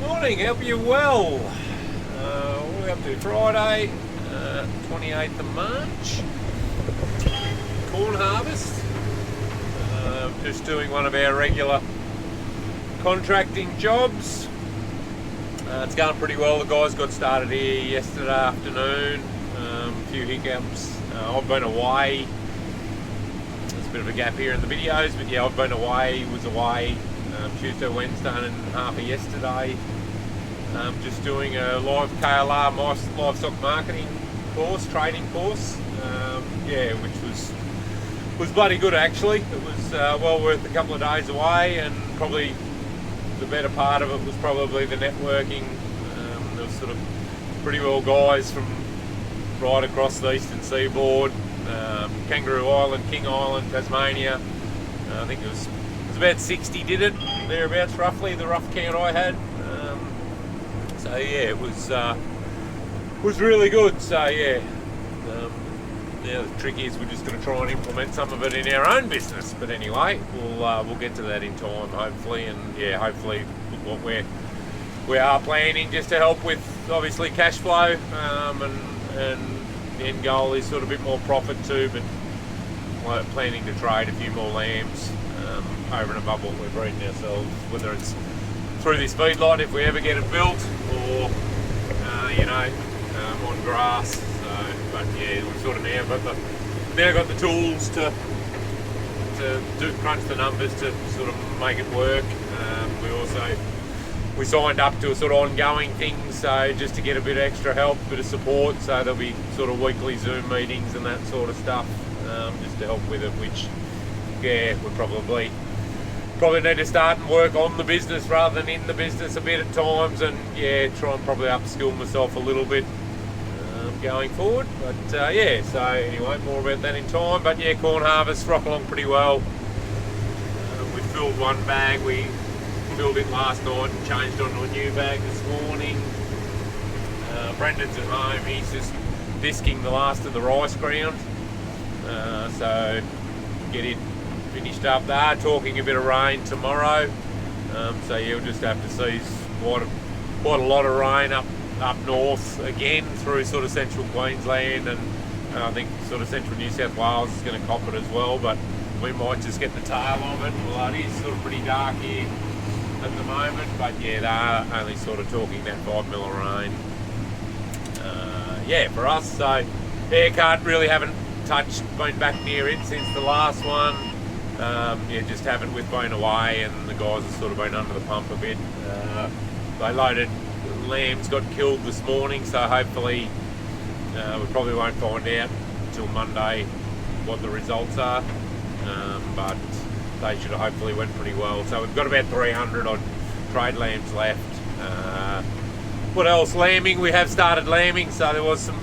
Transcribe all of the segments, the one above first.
Morning, hope you're well. We're up to Friday, 28th of March. Corn harvest. Just doing one of our regular contracting jobs. It's going pretty well. The guys got started here yesterday afternoon. A few hiccups. I've been away. There's a bit of a gap here in the videos, but yeah, I've been away. Was away Tuesday, Wednesday, and half of yesterday. Just doing a live KLR livestock marketing course, training course. Which was bloody good actually. It was well worth a couple of days away, and probably the better part of it was probably the networking. There was sort of pretty well guys from right across the eastern seaboard, Kangaroo Island, King Island, Tasmania. I think it was about 60 did it, thereabouts roughly, the rough count I had. So yeah, it was really good. So yeah, now the trick is we're just going to try and implement some of it in our own business. But anyway, we'll get to that in time, hopefully. And yeah, hopefully what we are planning just to help with obviously cash flow, and the end goal is sort of a bit more profit too. But we're planning to trade a few more lambs over and above what we're breeding ourselves, whether it's through this feedlot if we ever get it built, or on grass. So, but yeah, we've sort of now got the tools to crunch the numbers to sort of make it work. We signed up to a sort of ongoing thing, so just to get a bit of extra help, a bit of support. So there'll be sort of weekly Zoom meetings and that sort of stuff, just to help with it. Which, yeah, we probably need to start and work on the business rather than in the business a bit at times, and yeah, try and probably upskill myself a little bit going forward. But so anyway, more about that in time. But yeah, corn harvest rock along pretty well. We filled one bag. We filled it last night and changed onto a new bag this morning. Brendan's at home. He's just disking the last of the rice ground. So get it finished up. They are talking a bit of rain tomorrow, so you'll just have to see quite a lot of rain up north again through sort of central Queensland, and I think sort of central New South Wales is going to cop it as well, but we might just get the tail of it. Well, it is sort of pretty dark here at the moment, but yeah, they are only sort of talking that 5 mil of rain for us. So yeah, haven't been back near it since the last one. Just haven't with been away, and the guys have sort of been under the pump a bit. They loaded lambs, got killed this morning, so hopefully we probably won't find out until Monday what the results are, but they should have hopefully went pretty well. So we've got about 300 odd trade lambs left. What else? Lambing, we have started lambing, so there was some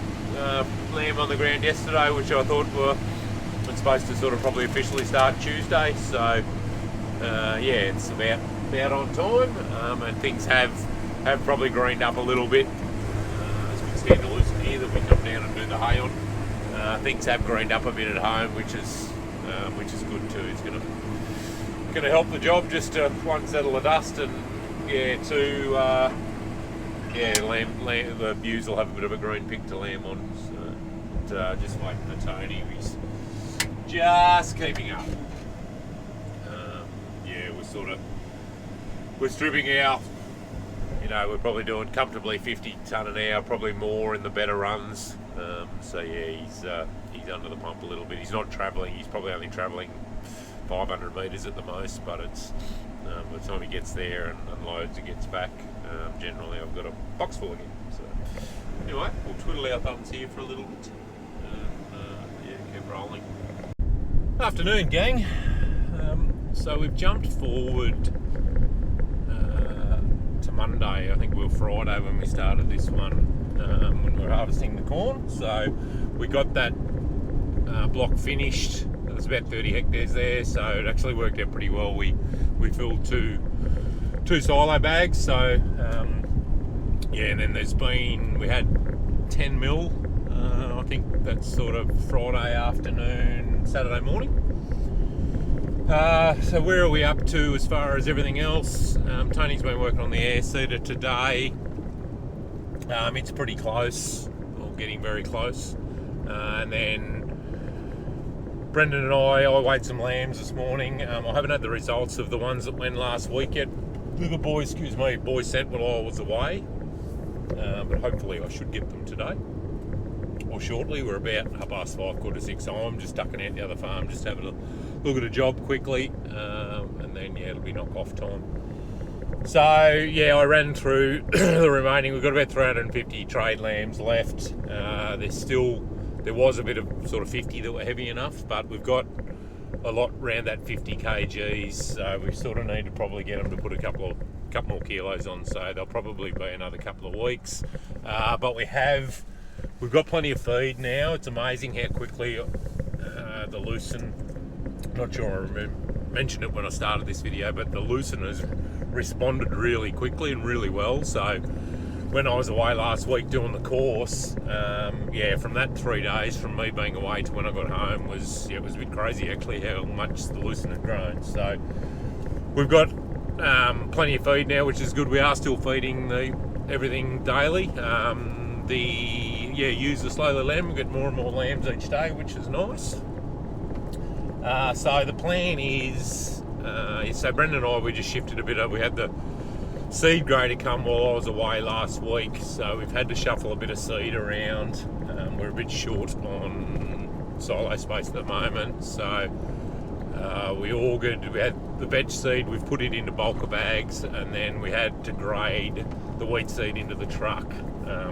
lamb on the ground yesterday, which I thought were supposed to sort of probably officially start Tuesday. So it's about on time, and things have probably greened up a little bit. As we stand to loosen here that we come down and do the hay on, things have greened up a bit at home, which is good too. It's going to help the job just to one, settle the dust, and the ewes will have a bit of a green pick to lamb on. So just waiting for Tony. He's just keeping up. We're stripping out. We're probably doing comfortably 50 tonne an hour, probably more in the better runs. He's under the pump a little bit. He's not travelling. He's probably only travelling 500 metres at the most. But it's by the time he gets there and unloads and gets back, generally I've got a box full again. So anyway, we'll twiddle our thumbs here for a little bit. Keep rolling. Afternoon, gang. So we've jumped forward to Monday. I think we were Friday when we started this one, when we were harvesting the corn. So we got that block finished. There's about 30 hectares there, so it actually worked out pretty well. We filled two silo bags. So and then we had 10 mil. I think that's sort of Friday afternoon, Saturday morning. So where are we up to as far as everything else? Tony's been working on the air seeder today. It's pretty close, or getting very close. And then Brendan and I weighed some lambs this morning. I haven't had the results of the ones that went last week yet. The boys sent while I was away. But hopefully I should get them today. Or shortly. We're about 5:30, 5:45, so I'm just ducking out the other farm, just having a look at a job quickly, and then it'll be knock off time. So I ran through the remaining. We've got about 350 trade lambs left. There was a bit of sort of 50 that were heavy enough, but we've got a lot around that 50 kgs, so we sort of need to probably get them to put a couple more kilos on, so they'll probably be another couple of weeks. But we've got plenty of feed now. It's amazing how quickly the Lucerne, not sure I mentioned it when I started this video, but the Lucerne has responded really quickly and really well. So when I was away last week doing the course, from that 3 days from me being away to when I got home it was a bit crazy actually how much the Lucerne had grown. So we've got plenty of feed now, which is good. We are still feeding everything daily. Use the slowly lamb. We get more and more lambs each day, which is nice. So the plan is, so Brendan and I, we just shifted a bit. We had the seed grader come while I was away last week, so we've had to shuffle a bit of seed around. We're a bit short on silo space at the moment, so we had the veg seed, we've put it into bulker bags, and then we had to grade the wheat seed into the truck.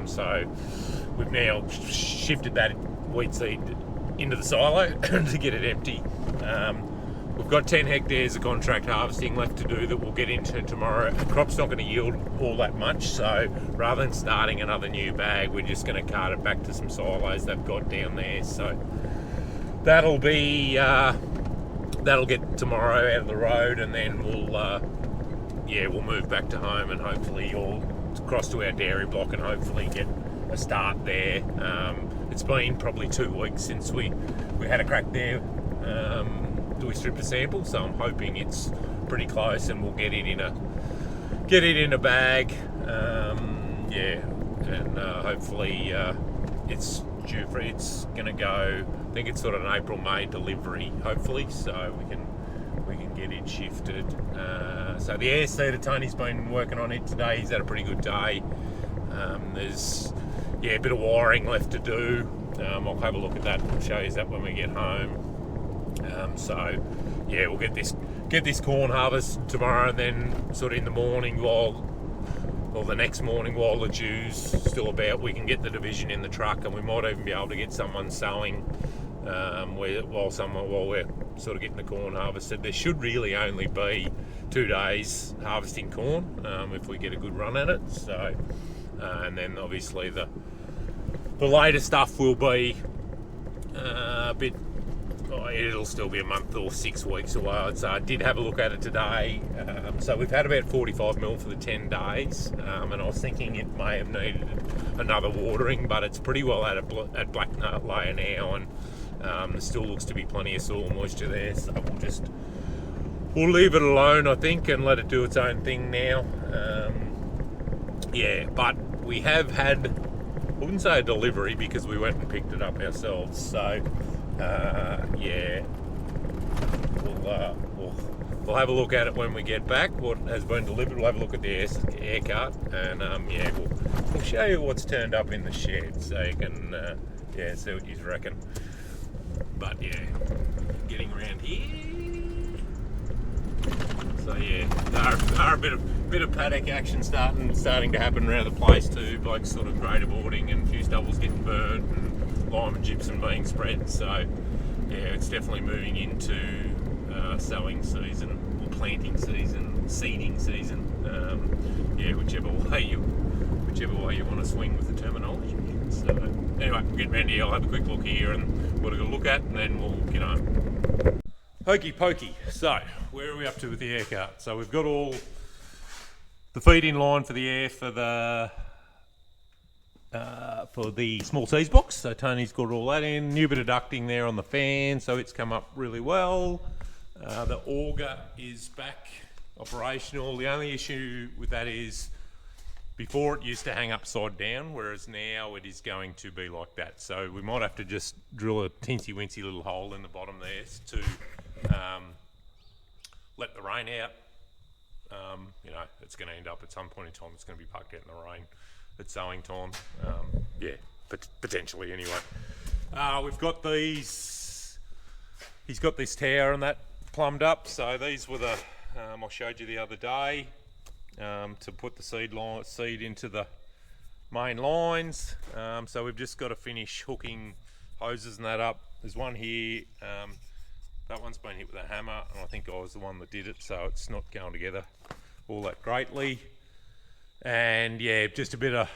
So we've now shifted that wheat seed into the silo to get it empty. We've got 10 hectares of contract harvesting left to do that we'll get into tomorrow. The crop's not going to yield all that much, so rather than starting another new bag, we're just going to cart it back to some silos they've got down there. So that'll get tomorrow out of the road, and then we'll move back to home and hopefully all cross to our dairy block and hopefully get a start there. It's been probably 2 weeks since we had a crack there. We stripped a sample, so I'm hoping it's pretty close and we'll get it in a bag. Hopefully it's due for, it's gonna go, I think it's sort of an April-May delivery, hopefully, so we can get it shifted. So the air seeder, Tony's been working on it today. He's had a pretty good day. There's a bit of wiring left to do. I'll have a look at that and show you that when we get home. We'll get this corn harvest tomorrow, and then sort of in the morning the next morning while the dew's still about, we can get the division in the truck, and we might even be able to get someone sowing while we're sort of getting the corn harvested. There should really only be 2 days harvesting corn if we get a good run at it. So, and then obviously the later stuff will be a bit. It'll still be a month or 6 weeks away, I'd say. I did have a look at it today. So we've had about 45 mil for the 10 days, and I was thinking it may have needed another watering, but it's pretty well at black nut layer now, and there still looks to be plenty of soil moisture there, so we'll leave it alone, I think, and let it do its own thing now. But we have had, I wouldn't say a delivery because we went and picked it up ourselves, so we'll have a look at it when we get back, what has been delivered. We'll have a look at the air cart, and we'll show you what's turned up in the shed, so you can see what you reckon. But getting around here, so there are a bit of paddock action starting to happen around the place too, like sort of grader boarding and a few stubbles getting burnt and lime and gypsum being spread. So it's definitely moving into sowing season or planting season, seeding season. Whichever way you want to swing with the terminology. So anyway, we'll get round here. I'll have a quick look here and what we're going to look at, and then we'll get on. Hokey pokey. So where are we up to with the air cart? So we've got all the feed in line for the air for the small tease box. So Tony's got all that in. New bit of ducting there on the fan, so it's come up really well. The auger is back operational. The only issue with that is before it used to hang upside down, whereas now it is going to be like that. So we might have to just drill a teensy weensy little hole in the bottom there to let the rain out. You know, it's going to end up at some point in time, it's going to be parked out in the rain at sowing time. Yeah, but potentially anyway. We've got these, he's got this tower and that plumbed up. So these were the, I showed you the other day, to put the seed into the main lines. So we've just got to finish hooking hoses and that up. There's one here, that one's been hit with a hammer, and I think I was the one that did it, so it's not going together all that greatly. And yeah, just a bit of,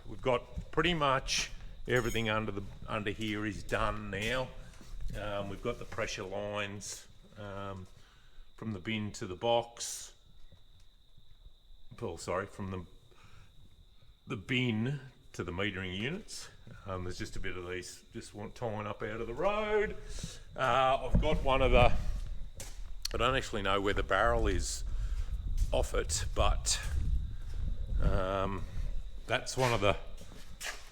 we've got pretty much everything under here is done now. We've got the pressure lines from the bin to the box. Oh, sorry, from the bin to the metering units. There's just a bit of these just tying up out of the road. I've got one of the, I don't actually know where the barrel is off it, but that's one of the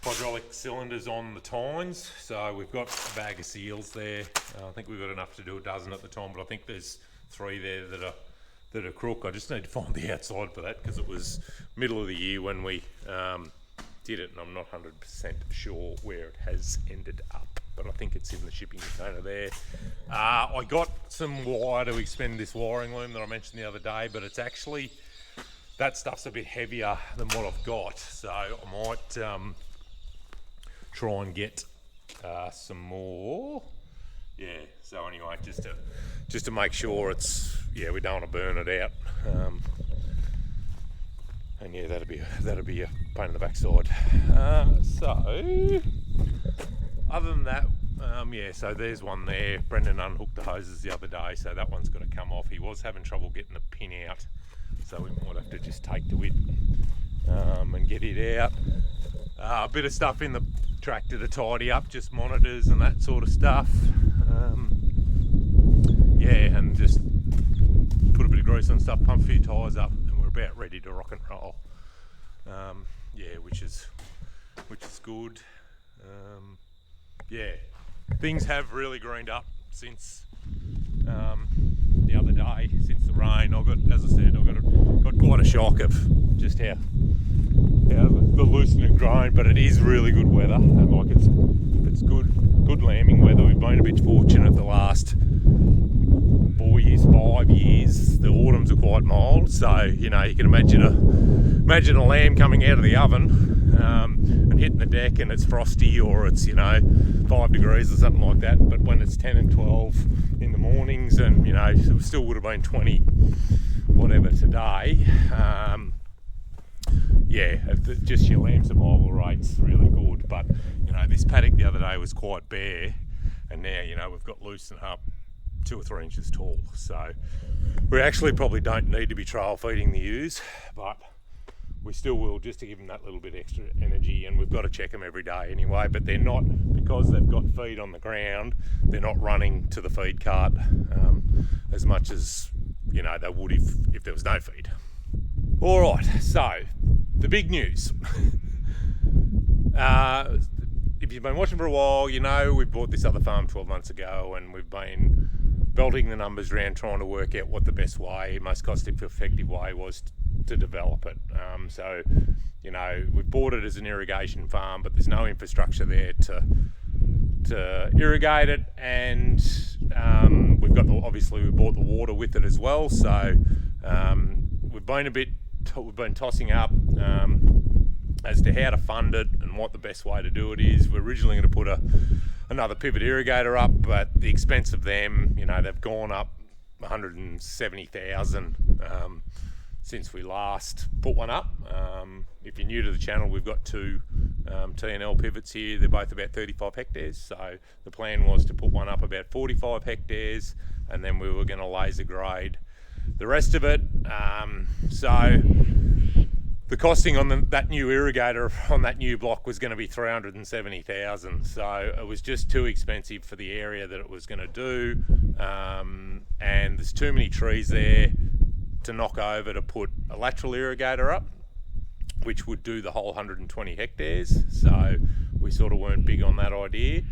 hydraulic cylinders on the tines. So we've got a bag of seals there. I think we've got enough to do a dozen at the time, but I think there's 3 there that are crook. I just need to find the outside for that because it was middle of the year when we did it, and I'm not 100% sure where it has ended up, but I think it's in the shipping container there. I got some wire to expend this wiring loom that I mentioned the other day, but it's actually, that stuff's a bit heavier than what I've got, so I might try and get some more. Yeah, so anyway, just to make sure it's, yeah, we don't want to burn it out. And yeah, that'd be a pain in the backside. So other than that, yeah, so there's one there. Brendan unhooked the hoses the other day, so that one's got to come off. He was having trouble getting the pin out, so we might have to just take to it and get it out. A bit of stuff in the tractor to tidy up, just monitors and that sort of stuff. Yeah, and just put a bit of grease on stuff, pump a few tyres up, and we're about ready to rock and roll. Yeah, which is good. Yeah, things have really greened up since the other day, since the rain. As I said, I got quite a shock of just how the loosened and grown, but it is really good weather, and like it's good lambing weather. We've been a bit fortunate the last 4 years, 5 years. The autumns are quite mild, so you know, you can imagine a lamb coming out of the oven and hitting the deck and it's frosty, or it's, you know, 5 degrees or something like that, but when it's 10 and 12 in the mornings, and you know, it still would have been 20 whatever today. Yeah, just your lamb survival rate's really good. But you know, this paddock the other day was quite bare, and now, you know, we've got loosened up 2 or 3 inches tall, so we actually probably don't need to be trail feeding the ewes, but we still will, just to give them that little bit extra energy. And we've got to check them every day anyway, but they're not, because they've got feed on the ground, they're not running to the feed cart as much as, you know, they would if there was no feed. All right, so the big news. If you've been watching for a while, you know we bought this other farm 12 months ago, and we've been belting the numbers around trying to work out what the best way, most cost-effective way was to develop it. So, you know, we bought it as an irrigation farm, but there's no infrastructure there to irrigate it, and we've got obviously we bought the water with it as well. So we've been tossing up as to how to fund it and what the best way to do it is. We're originally going to put another pivot irrigator up, but the expense of them, you know, they've gone up 170,000 since we last put one up. If you're new to the channel, we've got 2 T&L pivots here. They're both about 35 hectares. So the plan was to put one up about 45 hectares, and then we were going to laser grade the rest of it. So the costing on that new irrigator on that new block was going to be $370,000, so it was just too expensive for the area that it was going to do, and there's too many trees there to knock over to put a lateral irrigator up, which would do the whole 120 hectares, so we sort of weren't big on that idea.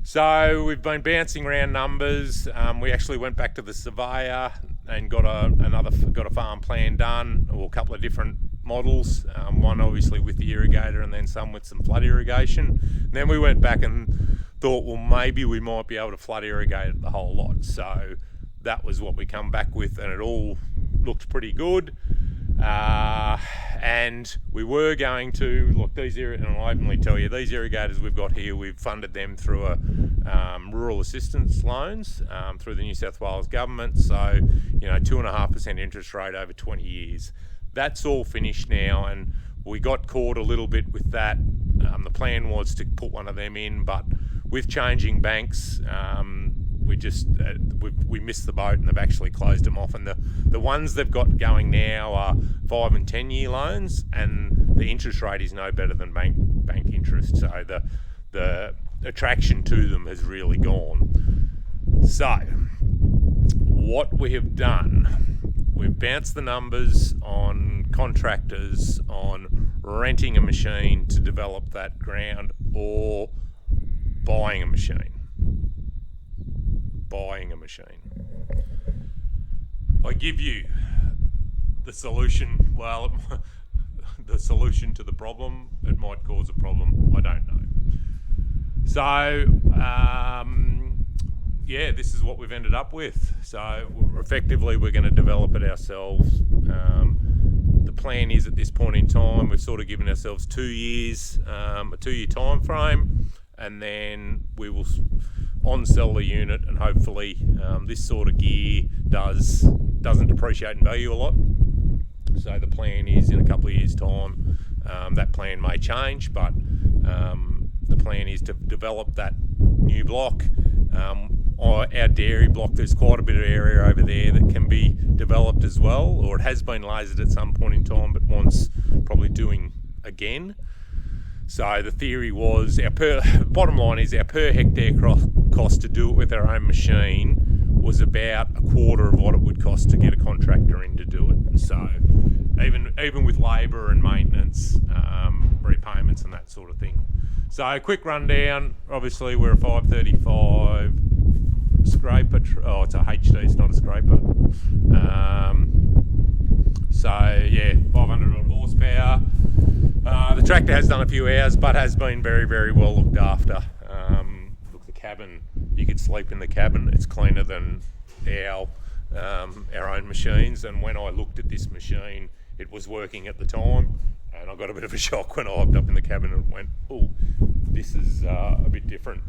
So we've been bouncing around numbers. We actually went back to the surveyor and got a farm plan done, or a couple of different models, one obviously with the irrigator and then some with some flood irrigation. And then we went back and thought, well, maybe we might be able to flood irrigate the whole lot. So that was what we come back with, and it all looked pretty good. And we were going to look, and I'll openly tell you, these irrigators we've got here, we've funded them through a rural assistance loans through the New South Wales government. So 2.5% interest rate over 20 years. That's all finished now, and we got caught a little bit with that. The plan was to put one of them in, but with changing banks, we missed the boat and they've actually closed them off. And the ones they've got going now are 5 and 10 year loans, and the interest rate is no better than bank interest. So the attraction to them has really gone. So what we have done, we've bounced the numbers on contractors on renting a machine to develop that ground or buying a machine. I give you the solution. Well, the solution to the problem. It might cause a problem. I don't know. So, this is what we've ended up with. So, effectively, we're going to develop it ourselves. The plan is, at this point in time, we've sort of given ourselves 2 years, a 2-year time frame, and then we will on-sell the unit, and hopefully this sort of gear doesn't depreciate in value a lot. So the plan is, in a couple of years' time, that plan may change, but the plan is to develop that new block. Our dairy block, there's quite a bit of area over there that can be developed as well, or it has been lasered at some point in time, but wants probably doing again. So the theory was, bottom line is our per hectare cost to do it with our own machine was about a quarter of what it would cost to get a contractor in to do it. So even with labour and maintenance, repayments and that sort of thing. So quick rundown, obviously we're a 535 scraper, it's a HD, it's not a scraper. 500 odd horsepower. The tractor has done a few hours, but has been very, very well looked after. Look, the cabin, you could sleep in the cabin. It's cleaner than our own machines. And when I looked at this machine, it was working at the time, and I got a bit of a shock when I hopped up in the cabin and went, oh, this is a bit different.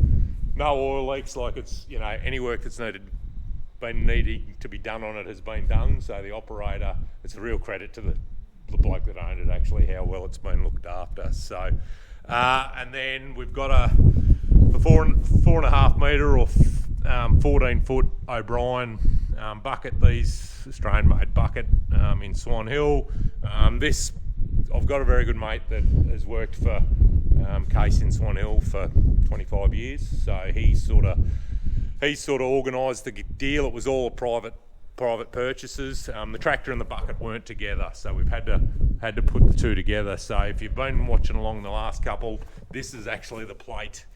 No oil leaks, like it's, any work that's been needing to be done on it has been done. So the operator, it's a real credit to the bloke that owned it, actually, how well it's been looked after. So, and then we've got a 4.5 metre or 14 foot O'Brien bucket, these Australian made bucket in Swan Hill. I've got a very good mate that has worked for Case in Swan Hill for 25 years. So he sort of organised the deal. It was all private purchases. The tractor and the bucket weren't together, so we've had to put the two together. So if you've been watching along the last couple, this is actually the plate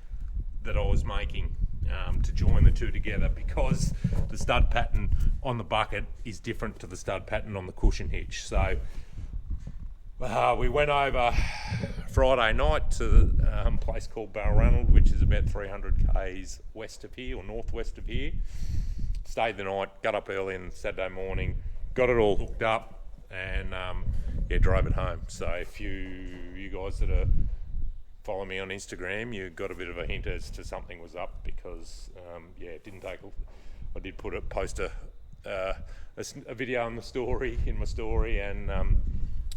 that I was making to join the two together, because the stud pattern on the bucket is different to the stud pattern on the cushion hitch. So we went over Friday night to a place called Balranald, which is about 300 k's west of here, or northwest of here. Stayed the night, got up early on Saturday morning, got it all hooked up, and drove it home. So if you guys that are follow me on Instagram, you got a bit of a hint as to something was up, because it didn't take. I did post a video on my story, and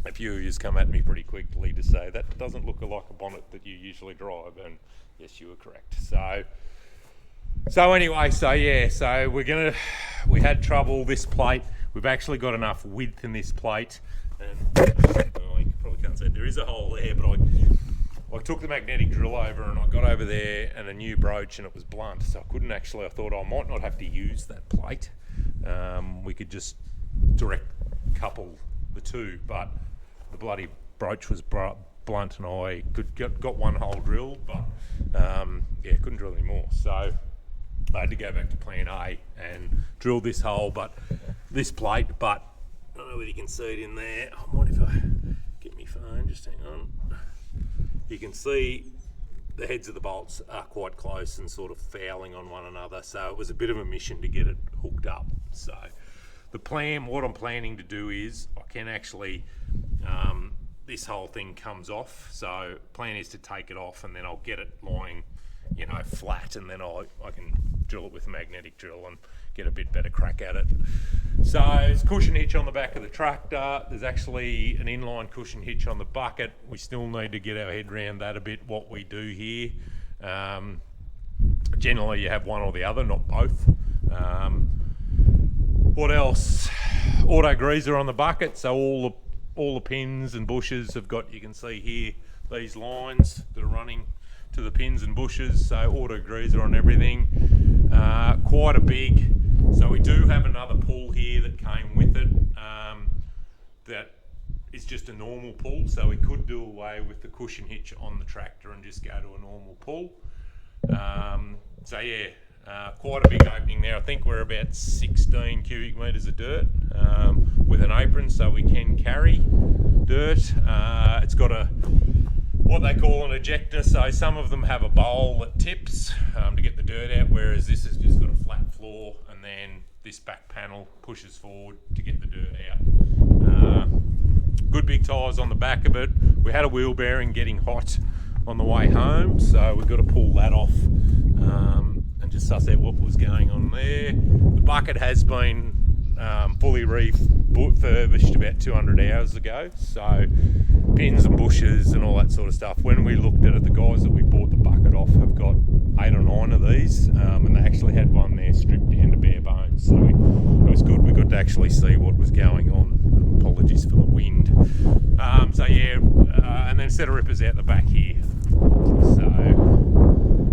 a few of you come at me pretty quickly to say that doesn't look like a bonnet that you usually drive, and yes, you were correct. So anyway, we had trouble. This plate, we've actually got enough width in this plate, and you can is a hole there, but I took the magnetic drill over and I got over there and a new broach and it was blunt, so I couldn't actually, I thought I might not have to use that plate. We could just direct couple the two, but the bloody broach was blunt and I got one hole drilled, but yeah, couldn't drill anymore. So I had to go back to plan A and drill this hole, but this plate, but I don't know whether you can see it in there. I might if I get my phone, just hang on. You can see the heads of the bolts are quite close and sort of fouling on one another, so it was a bit of a mission to get it hooked up. So the plan, what I'm planning to do is I can actually, this whole thing comes off, so plan is to take it off and then I'll get it lying, you know, flat, and then I can drill it with a magnetic drill and get a bit better crack at it. So there's cushion hitch on the back of the tractor. There's actually an inline cushion hitch on the bucket. We still need to get our head around that a bit, what we do here. Generally you have one or the other, not both. What else? Auto greaser on the bucket, so all the pins and bushes have got, you can see here, these lines that are running to the pins and bushes, so auto greaser on everything. Quite a big, so we do have another pull here that came with it, that is just a normal pull, so we could do away with the cushion hitch on the tractor and just go to a normal pull. So yeah, quite a big opening there. I think we're about 16 cubic metres of dirt with an apron, so we can carry dirt. It's got a what they call an ejector, so some of them have a bowl that tips to get the dirt out, whereas this has just got a flat floor, and then this back panel pushes forward to get the dirt out. Good big tyres on the back of it. We had a wheel bearing getting hot on the way home, so we've got to pull that off and just suss out what was going on there. The bucket has been fully refurbished about 200 hours ago, so pins and bushes and all that sort of stuff. When we looked at it, the guys that we bought the bucket off have got 8 or 9 of these, and they actually had one there stripped down to bare bones, so it was good. We got to actually see what was going on. Apologies for the wind. So yeah, and then set of rippers out the back here.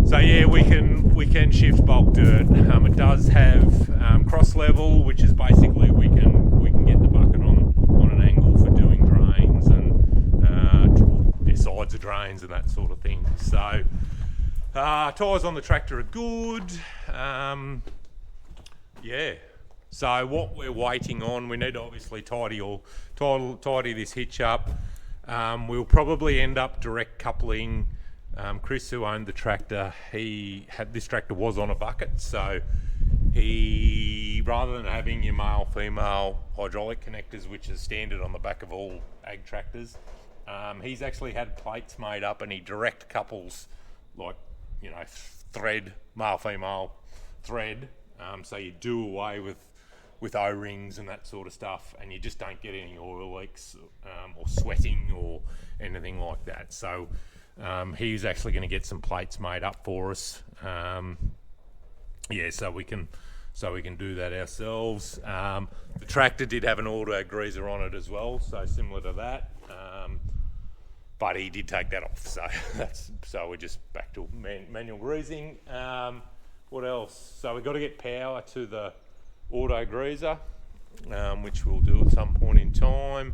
So yeah, we can shift bulk dirt. It does have cross level, which is basically we can get the bucket on an angle for doing drains and sides of drains and that sort of thing. So tyres on the tractor are good. Yeah. So what we're waiting on, we need to obviously tidy this hitch up. We'll probably end up direct coupling. Chris, who owned the tractor, this tractor was on a bucket, so he, rather than having your male-female hydraulic connectors, which is standard on the back of all ag tractors, he's actually had plates made up and he direct couples, like, you know, thread, male-female thread, so you do away with O-rings and that sort of stuff, and you just don't get any oil leaks or sweating or anything like that. So he's actually going to get some plates made up for us. Yeah, so we can do that ourselves. The tractor did have an auto greaser on it as well, so similar to that. But he did take that off, so we're just back to manual greasing. What else? So we've got to get power to the auto greaser, which we'll do at some point in time.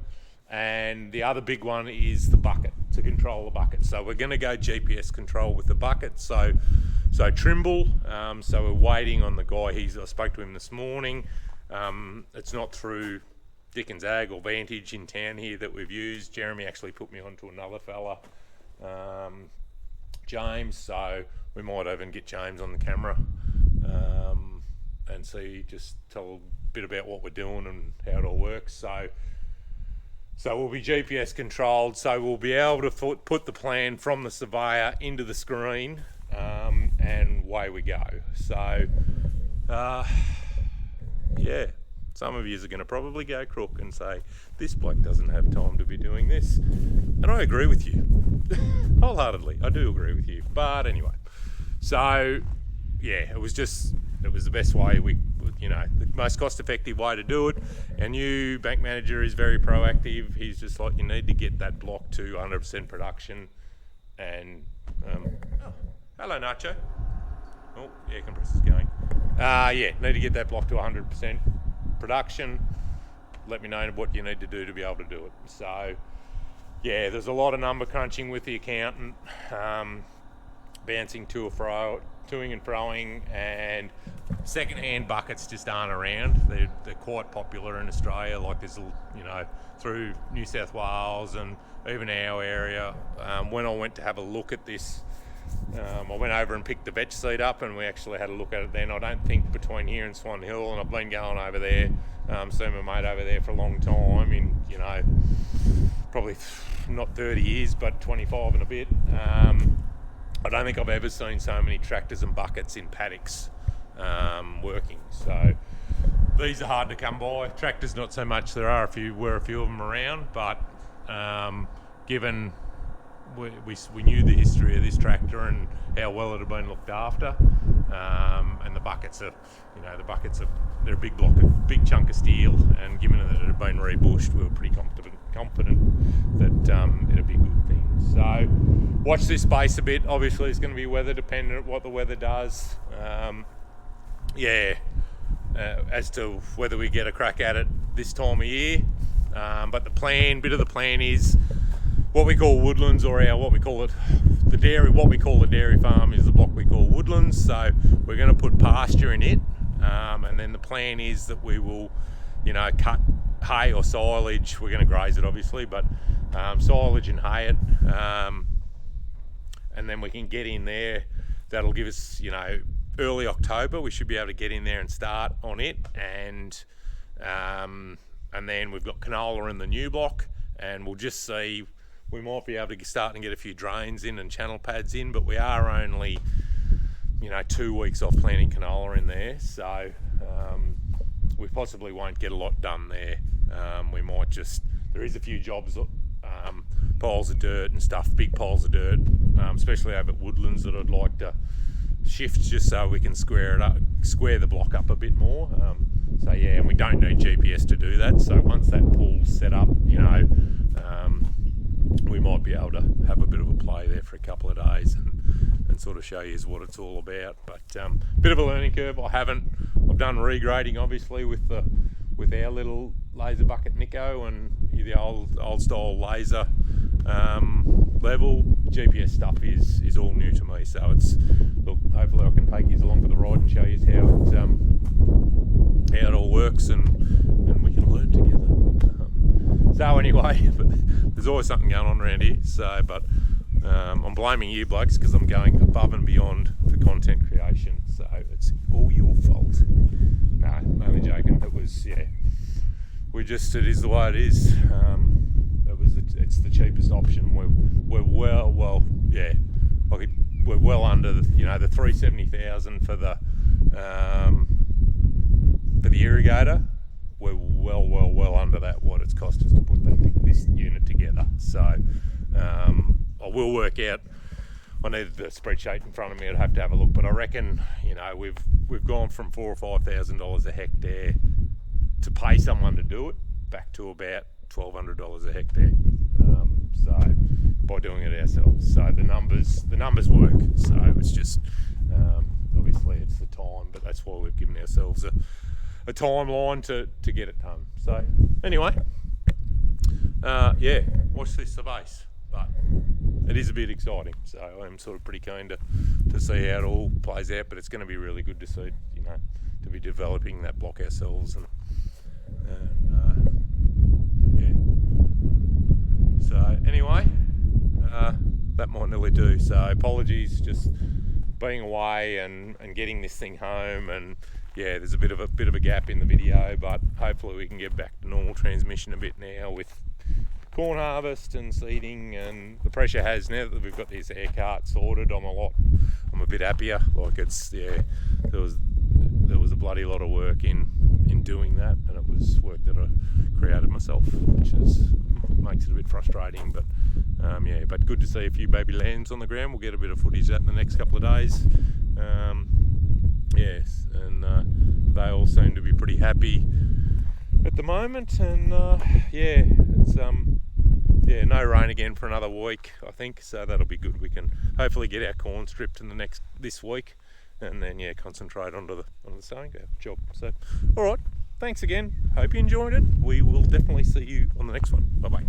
And the other big one is the bucket, to control the bucket. So we're going to go GPS control with the bucket. So Trimble, so we're waiting on the guy. I spoke to him this morning. It's not through Dickens Ag or Vantage in town here that we've used. Jeremy actually put me on to another fella, James, so we might even get James on the camera and just tell a bit about what we're doing and how it all works. So we'll be GPS controlled, so we'll be able to put the plan from the surveyor into the screen, and away we go. So yeah, some of you are going to probably go crook and say, this bloke doesn't have time to be doing this. And I agree with you. Wholeheartedly, I do agree with you. But anyway, so yeah, it was the best way we you know, the most cost-effective way to do it. Our new bank manager is very proactive. He's just like, you need to get that block to 100% production. And hello Nacho. Oh, air compressor's going. Need to get that block to 100% production. Let me know what you need to do to be able to do it. So yeah, there's a lot of number crunching with the accountant, bouncing to and froing, and second-hand buckets just aren't around. They're quite popular in Australia, like there's, you know, through New South Wales and even our area. When I went to have a look at this, I went over and picked the vetch seat up, and we actually had a look at it then. I don't think between here and Swan Hill, and I've been going over there, seen my mate over there for a long time, in, you know, probably not 30 years, but 25 and a bit. I don't think I've ever seen so many tractors and buckets in paddocks working. So these are hard to come by. Tractors not so much. There are a few of them around, but given we knew the history of this tractor and how well it had been looked after, and the buckets are, you know, they're a big block, a big chunk of steel, and given that it had been rebushed, we were pretty confident that it'd be a good thing. So watch this space a bit. Obviously it's going to be weather dependent, what the weather does. As to whether we get a crack at it this time of year, but the plan is what we call woodlands, or what we call the dairy farm is the block we call woodlands. So we're going to put pasture in it, and then the plan is that we will, you know, cut hay or silage. We're going to graze it obviously, but silage and hay it, and then we can get in there. That'll give us, you know, early October we should be able to get in there and start on it, and then we've got canola in the new block, and we'll just see. We might be able to start and get a few drains in and channel pads in, but we are only, you know, 2 weeks off planting canola in there, so we possibly won't get a lot done there. We might just, there is a few jobs, piles of dirt and stuff, big piles of dirt, especially over at Woodlands, that I'd like to shift just so we can square the block up a bit more. So yeah, and we don't need GPS to do that, so once that pool's set up, you know, we might be able to have a bit of a play there for a couple of days and sort of show you what it's all about. But bit of a learning curve. I've done regrading obviously with our little laser bucket Nico and the old style laser level. GPS stuff is all new to me, so it's, look, hopefully I can take you along for the ride and show you how it all works, and we can learn together. So anyway, there's always something going on around here. So, but I'm blaming you blokes because I'm going above and beyond for content creation. So it's all your fault. No, only joking. It was, yeah. It is the way it is. It's the cheapest option. We're well under the 370,000 for the irrigator. We're well under that, what it's cost us to put this unit together. So I will work out. I need the spreadsheet in front of me. I'd have to have a look, but I reckon, you know, we've gone from $4,000 or $5,000 a hectare to pay someone to do it back to about $1,200 a hectare. So by doing it ourselves, so the numbers work. So it's just obviously it's the time, but that's why we've given ourselves a timeline to get it done. So anyway, watch this space, but it is a bit exciting. So I'm sort of pretty keen to see how it all plays out. But it's going to be really good to see, you know, to be developing that block ourselves and So anyway, that might nearly do. So apologies, just being away and getting this thing home, and yeah, there's a bit of a gap in the video, but hopefully we can get back to normal transmission a bit now with corn harvest and seeding, and the pressure has, now that we've got this air cart sorted, I'm a bit happier. Like there was a bloody lot of work in doing that, and it was work that I created myself, which makes it a bit frustrating, but but good to see a few baby lambs on the ground. We'll get a bit of footage of that in the next couple of days. Yes, and they all seem to be pretty happy at the moment, and yeah, it's no rain again for another week, I think, so that'll be good. We can hopefully get our corn stripped in this week, and then concentrate on the sowing job. So, all right, thanks again. Hope you enjoyed it. We will definitely see you on the next one. Bye bye.